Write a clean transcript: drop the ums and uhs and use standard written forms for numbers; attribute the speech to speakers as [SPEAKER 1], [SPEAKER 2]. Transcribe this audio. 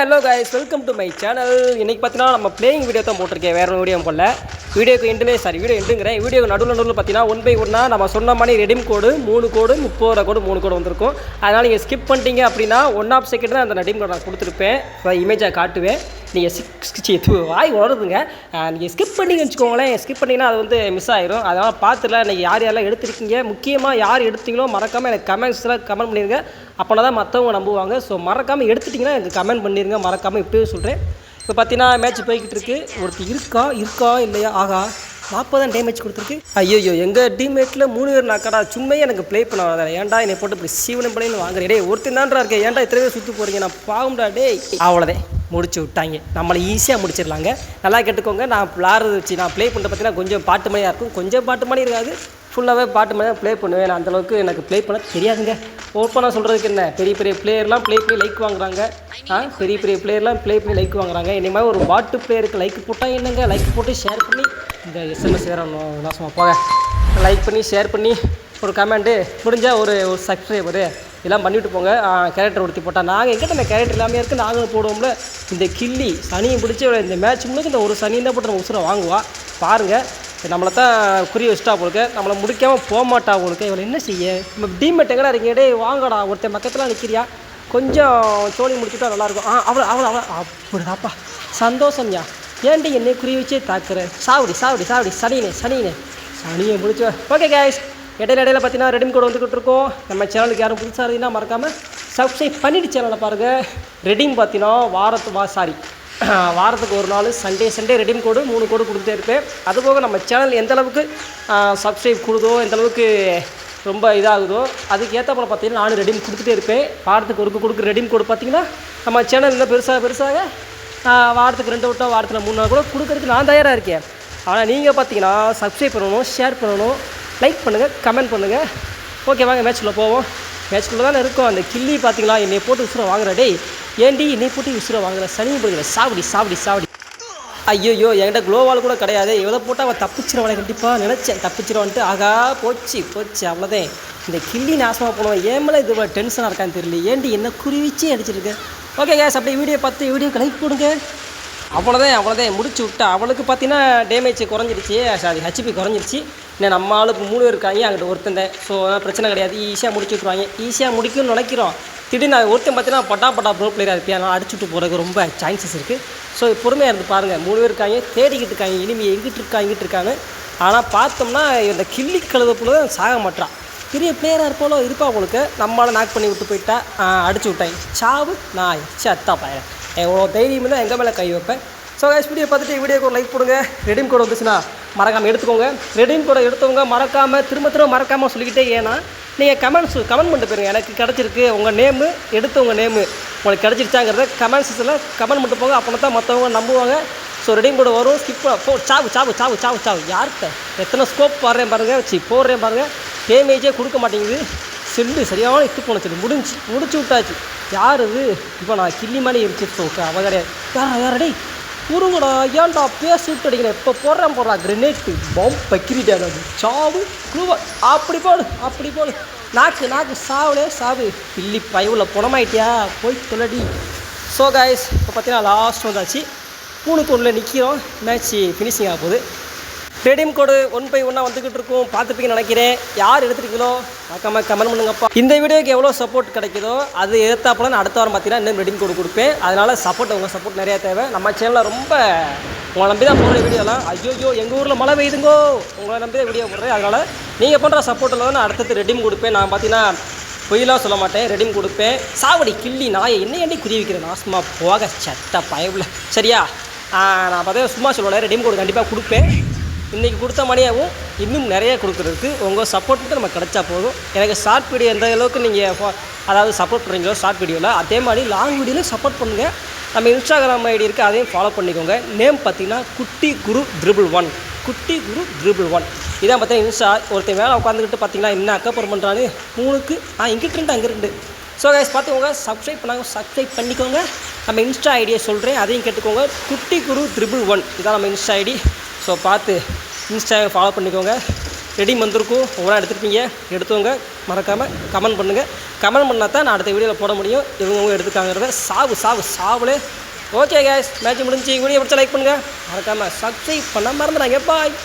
[SPEAKER 1] Hello guys, welcome to my channel. இன்றைக்கி பார்த்தீங்கன்னா நம்ம பிளேயிங் வீடியோ தான் போட்டிருக்கேன், வேறு வீடியோ போடல. வீடியோக்கு வீடியோ வீடியோ நடுவில் பார்த்தீங்கன்னா 1 by 1 நம்ம சொன்ன மாதிரி ரெடீம் கோடு 3 கோடு 30 கோடு 3 கோடு வந்திருக்கும். அதனால் நீங்கள் ஸ்கிப் பண்ணிட்டீங்க அப்படின்னா 1/2 செகண்ட் தான் அந்த ரெடீம் கோட் நான் கொடுத்துருப்பேன், இமேஜாக காட்டுவேன். நீங்கள் வாய் உணருதுங்க. நீங்கள் ஸ்கிப் பண்ணிங்கன்னு வச்சுக்கோங்களேன். ஸ்கிப் பண்ணிங்கன்னா அது வந்து மிஸ் ஆகிடும். அதனால் பார்த்துல நீங்கள் யாரெல்லாம் எடுத்துருக்கீங்க, முக்கியமாக யார் எடுத்தீங்களோ மறக்காமல் எனக்கு கமெண்ட்ஸில் கமெண்ட் பண்ணிடுங்க. அப்போனா தான் மற்றவங்க நம்புவாங்க. ஸோ மறக்காமல் எடுத்துட்டிங்கன்னா எனக்கு கமெண்ட் பண்ணிடுங்க. மறக்காமல் இப்போயும் சொல்கிறேன். இப்போ பார்த்தீங்கன்னா மேட்ச் போய்கிட்டு இருக்கு. ஒருத்தர் இருக்கா இல்லையா? ஆகா, 40 டேமேஜ் கொடுத்துருக்கு. ஐயோ, எங்கள் டீம்மேட்டில் 3 பேர் நாக்கடா. சும்மையே எனக்கு ப்ளே பண்ண வராத. ஏன்டா என்னை போட்டு இப்படி சீவனம் பண்ணி வாங்குறேன். டே ஒருத்தன் தான்டா இருக்கேன். ஏன்டா இத்தனை பேர் சுற்றி போகிறீங்க? நான் பாவம்டா டே. அவ்வளோதான், முடிச்சு விட்டாங்க. நம்மளை ஈஸியாக முடிச்சிடலாங்க. நல்லா கேட்டுக்கோங்க. நான் விளாட்றது வச்சு நான் ப்ளே பண்ணுறது பார்த்தீங்கன்னா கொஞ்சம் பாட்டு மணியாக இருக்கும். கொஞ்சம் பாட்டு மணி இருக்காது, ஃபுல்லாகவே பாட்டு மணியாக ப்ளே பண்ணுவேன். நான் அந்தளவுக்கு எனக்கு ப்ளே பண்ண தெரியாதுங்க. ஓப்பனாக சொல்கிறதுக்கு என்ன, பெரிய பெரிய பிளேயர்லாம் ப்ளே பண்ணி லைக் வாங்குறாங்க. பெரிய பெரிய பிளேயர்லாம் ப்ளே பண்ணி லைக் வாங்குறாங்க. என்னை மாதிரி ஒரு பாட்டு பிளேயருக்கு லைக் போட்டால் என்னங்க, லைக் போட்டு ஷேர் பண்ணி இந்த SMS வேறணும் நாசமாக போக. லைக் பண்ணி ஷேர் பண்ணி ஒரு கமெண்ட்டு முடிஞ்சால் ஒரு சப்ஸ்கிரைபரு இதெல்லாம் பண்ணிவிட்டு போங்க. கேரக்டர் ஒருத்தி போட்டால் நாங்கள் எங்கிட்ட இந்த கேரக்டர் எல்லாமே இருக்குது, நாங்களும் போடுவோம்ல. இந்த கில்லி சனியை பிடிச்சி இந்த மேட்ச் முழுக்க இந்த ஒரு சனியை தான் போட்டு நம்ம உசுரை வாங்குவா. பாருங்கள், நம்மளை தான் குறி வச்சுட்டா போலுக்கு, நம்மளை முடிக்காமல் போக மாட்டா போலுக்கு. இவளை என்ன செய்ய? நம்ம டீம்மேட் எங்கடா இருக்கீங்க? டே வாங்கடா, ஒருத்தன் பக்கத்தில் நிற்கிறியா? கொஞ்சம் சோழி முடிச்சுட்டா நல்லாயிருக்கும். அவ்வளோ அப்படிதாப்பா, சந்தோஷம்யா. ஏன்டி என்னை குறி வச்சே தாக்குற? சாவடி சனியை முடிச்சு. ஓகே கேஸ், இடையில பார்த்தீங்கன்னா ரெடீம் கோட் வந்துக்கிட்டு இருக்கோம். நம்ம சேனலுக்கு யாரும் புதுசாக இருந்தீங்கன்னா மறக்காமல் சப்ஸ்கிரைப் பண்ணிவிட்டு சேனலை பாருங்கள். ரெடீம் பார்த்தீங்கன்னா வாரத்துக்கு ஒரு நாள் சண்டே ரெடீம் கோடு 3 கோடு கொடுத்துட்டே இருப்பேன். அதுபோக நம்ம சேனல் எந்தளவுக்கு சப்ஸ்கிரைப் கொடுதோ, எந்தளவுக்கு ரொம்ப இதாகுதோ அதுக்கு ஏற்ற போல் பார்த்தீங்கன்னா நானும் ரெடீம் கொடுத்துட்டே இருப்பேன். வாரத்துக்கு ஒரு கொடுக்குற ரெடீம் கோடு பார்த்தீங்கன்னா நம்ம சேனல் இன்னும் பெருசாக வாரத்துக்கு 2 வட்டம், வாரத்தில் 3 நாள் கூட கொடுக்கறதுக்கு நான் தயாராக இருக்கேன். ஆனால் நீங்கள் பார்த்தீங்கன்னா சப்ஸ்கிரைப் பண்ணணும், ஷேர் பண்ணணும், லைக் பண்ணுங்கள், கமெண்ட் பண்ணுங்கள். ஓகே, வாங்க மேட்ச்குள்ளே போவோம். மேட்ச்குள்ளே தானே இருக்கும். அந்த கில்லி பார்த்தீங்களா, என்னை போட்டு உசுரை வாங்குற. டேய் ஏன்டி என்னை போட்டு உசுரை வாங்குற? சனியை பிடிக்கிற. சாவடி. ஐயோ, என்கிட்ட க்ளோவால் கூட கிடையாது. எவ்வளோ போட்டால் அவன் தப்பிச்சிருவானே. கண்டிப்பாக நினச்சேன் தப்பிச்சிருவான்ட்டு. ஆகா, போச்சு அவ்வளோதான். இந்த கில்லி நாசமாக போனோம். ஏன் இது டென்ஷனாக இருக்கான்னு தெரியல. ஏன்டி என்ன குறிவிச்சு அடிச்சிருக்கேன். ஓகே கேஸ், அப்படியே வீடியோ பார்த்து வீடியோக்கு லைக் போடுங்க. அவ்வளோதான் முடிச்சு விட்டா. அவளுக்கு பார்த்தீங்கன்னா டேமேஜ் குறைஞ்சிருச்சு, ஹெச்பி குறைஞ்சிருச்சு. இன்னும் நம்ம ஆளுக்கு 3 பேர் இருக்காங்க, அங்கிட்ட ஒருத்தன். ஸோ பிரச்சனை கிடையாது, ஈஸியாக முடிச்சு விட்ருவாங்க. ஈஸியாக முடிக்கும்னு நினைக்கிறோம். திடீர்னு ஒருத்தன் பார்த்தீங்கன்னா பட்டா ப்ரோ பிளேயராக இருப்பேன். ஆனால் அடிச்சுட்டு போகிறதுக்கு ரொம்ப சான்சஸ் இருக்குது. ஸோ பொறுமையாக இருந்து பாருங்கள். 3 பேர் இருக்காங்க, தேடிக்கிட்டு இருக்காங்க. இனிமே எங்கிட்டு இருக்காங்க. ஆனால் பார்த்தோம்னா இந்த கில்லி கழுதப்புல தான் சாக மாட்டான். பெரிய பிளேயராக இருப்பா அவளுக்கு. நம்மளால் நாக் பண்ணி விட்டு போயிட்டா. அடிச்சு விட்டாங்க. சாவு நாய் சத்தா பையன். எவ்வளோ தைரியம் தான் எங்கள் மேலே கை வைப்பேன். ஸோ கைஸ், வீடியோ பார்த்துட்டு வீடியோக்கு ஒரு லைக் போடுங்க. ரெடீம் கோட் வந்துச்சுன்னா மறக்காமல் எடுத்துக்கோங்க. ரெடீம் கோடை எடுத்தவங்க மறக்காமல் திரும்ப மறக்காமல் சொல்லிக்கிட்டே. ஏன்னா நீங்கள் கமெண்ட் பண்ணிட்டு போயிருங்க. எனக்கு கிடச்சிருக்கு, உங்கள் நேமு எடுத்தவங்க நேமு உங்களுக்கு கிடச்சிருச்சாங்கிறத கமெண்ட்ஸில் கமெண்ட் பண்ணிட்டு போங்க. அப்போ தான் மற்றவங்க நம்புவாங்க. ஸோ ரெடீம் கோடு வரும். ஸ்கிப் போ. சாவு யார்கிட்ட எத்தனை ஸ்கோப் போடுறேன் பாருங்கள். டேமேஜே கொடுக்க மாட்டேங்குது. செல்லு சரியான இட்டு போன செல்லு முடிச்சு விட்டாச்சு. யார் இது? இப்போ நான் கில்லி மாதிரி இருந்துச்சு. அவ கிடையாது. யாரடே குறுங்கடா, ஏன்டா பேசி விட்டு அடிக்கிறேன். இப்போ போடுறா கிரெனேட்டு பாம்பு பக்கிரிட்டா. சாவு குழுவா. அப்படி போடு. நாக்கு சாவு. கில்லி பயவுல புணமாயிட்டியா? போய் சொல்லடி. ஸோ கைஸ், இப்போ பார்த்தீங்கன்னா லாஸ்ட் வந்தாச்சு. 3க்கு 1 நிற்கிறோம். மேட்ச் ஃபினிஷிங் ஆக போகுது. ரெடீம் கோடு 1 by 1 வந்துக்கிட்டு இருக்கும். பார்த்துப்பீங்கன்னு நினைக்கிறேன். யார் எடுத்துருக்கீங்களோ மறக்காமல் கமெண்ட் பண்ணுங்கப்பா. இந்த வீடியோக்கு எவ்வளோ சப்போர்ட் கிடைக்குதோ அது எதிர்த்தாப்புல நான் அடுத்த வாரம் பார்த்தீங்கன்னா இன்னும் ரெடீம் கோடு கொடுப்பேன். அதனால் உங்கள் சப்போர்ட் நிறையா தேவை. நம்ம சேனலில் ரொம்ப உங்களை நம்பி தான் போடுற வீடியோலாம். ஐயோ, எங்கள் ஊரில் மழை பெய்யுதுங்கோ, உங்களை நம்பி தான் வீடியோ போடுறேன். அதனால் நீங்கள் பண்ணுற சப்போர்ட்டில் தான் நான் அடுத்தது ரெடீம் கொடுப்பேன். நான் பார்த்தீங்கன்னா பொய்யெல்லாம் சொல்ல மாட்டேன், ரெடீம் கொடுப்பேன். சாவடி கில்லி நாயை என்ன குதி வைக்கிறேன். நாசமாக போக சட்ட பயவில். சரியா? நான் பார்த்தா சும்மா சொல்லுவேன். ரெடீம் கோடு கண்டிப்பாக கொடுப்பேன். இன்றைக்கி கொடுத்த மணியாகவும் இன்னும் நிறைய கொடுக்குறதுக்கு உங்கள் சப்போர்ட் மட்டும் நம்ம கிடச்சா போதும். எனக்கு ஷார்ட் வீடியோ எந்த அளவுக்கு நீங்கள் சப்போர்ட் பண்ணுறீங்களோ ஷார்ட் வீடியோவில், அதே மாதிரி லாங் வீடியோவில் சப்போர்ட் பண்ணுங்கள். நம்ம இன்ஸ்டாகிராம் ஐடி இருக்குது, அதையும் ஃபாலோ பண்ணிக்கோங்க. நேம் பார்த்தீங்கன்னா குட்டி குரு 111 இதான் பார்த்தீங்கன்னா இன்ஸ்டா. ஒருத்தன் வேலை உட்காந்துக்கிட்டு பார்த்தீங்கன்னா என்ன அக்கப்புறம் பண்ணுறான்னு 3க்கு இங்கிட்டு அங்கே 2. ஸோ கைஸ், பார்த்துக்கோங்க. சப்ஸ்கிரைப் பண்ணிக்கோங்க. நம்ம இன்ஸ்டா ஐடியை சொல்கிறேன், அதையும் கேட்டுக்கோங்க. குட்டி குரு 111 இதான் நம்ம இன்ஸ்டா ஐடி. ஸோ பார்த்து இன்ஸ்டாவை ஃபாலோ பண்ணிக்கோங்க. ரெடீம் வந்திருக்கும். ஒவ்வொரு எடுத்துருப்பீங்க, எடுத்துவங்க. மறக்காமல் கமெண்ட் பண்ணுங்கள். கமெண்ட் பண்ணால் தான் நான் அடுத்த வீடியோவில் போட முடியும். இவங்க எடுத்துக்காங்கிறத சாவுலே. ஓகே கேஸ், மேட்ச் முடிஞ்சு. வீடியோ பிடிச்சா லைக் பண்ணுங்கள். மறக்காமல் சப்ஸ்கிரைப் பண்ண மறந்துடாங்க. பாய்.